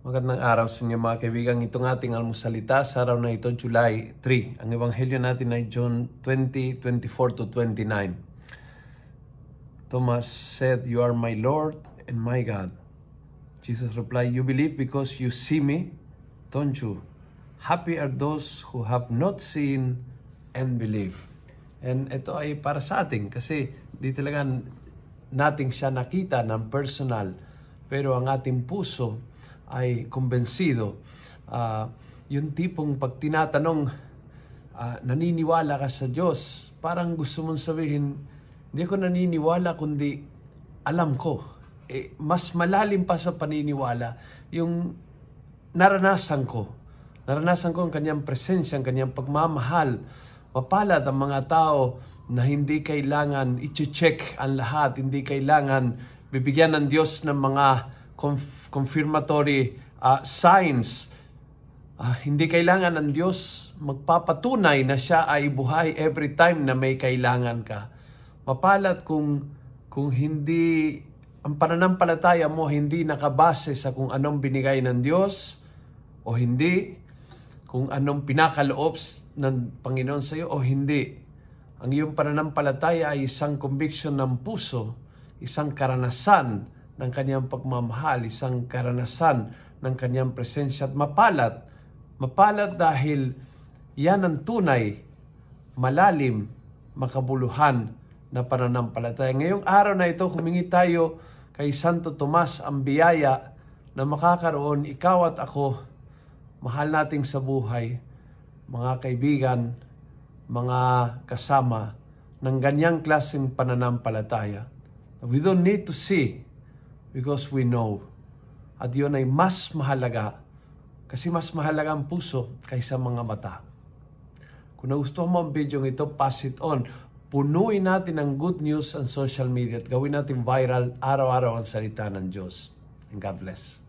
Magandang araw sa inyo mga kaibigan. Itong ating almusalita sa araw na ito, July 3. Ang ebanghelyo natin ay John 20:24 to 29. Thomas said, "You are my Lord and my God." Jesus replied, "You believe because you see me, don't you? Happy are those who have not seen and believe." And ito ay para sa atin kasi di talaga natin siya nakita ng personal, pero ang ating puso ay kumbensido. Yung tipong pag tinatanong, naniniwala ka sa Diyos, parang gusto mong sabihin, hindi ako naniniwala kundi alam ko. Mas malalim pa sa paniniwala yung naranasan ko. Naranasan ko ang kanyang presensya, ang kanyang pagmamahal. Mapalad ang mga tao na hindi kailangan i-check ang lahat, hindi kailangan bibigyan ng Diyos ng mga confirmatory signs. Hindi kailangan ng Diyos magpapatunay na siya ay buhay every time na may kailangan ka. Mapalad kung hindi ang pananampalataya mo hindi nakabase sa kung anong binigay ng Diyos o hindi, kung anong pinakaloob ng Panginoon sa iyo o hindi. Ang iyong pananampalataya ay isang conviction ng puso, isang karanasan ng kanyang pagmamahal, isang karanasan ng kanyang presensya at mapalad. Mapalad dahil yan ang tunay, malalim, makabuluhan na pananampalataya. Ngayong araw na ito, humingi tayo kay Santo Tomas ang biyaya na makakaroon ikaw at ako, mahal nating sa buhay, mga kaibigan, mga kasama ng ganyang klaseng pananampalataya. We don't need to see because we know. At yun ay mas mahalaga kasi mas mahalaga ang puso kaysa mga mata. Kung nagustuhan mo ang video ito, pass it on. Punuin natin ang good news ang social media at gawin natin viral araw-araw ang salita ng Diyos. And God bless.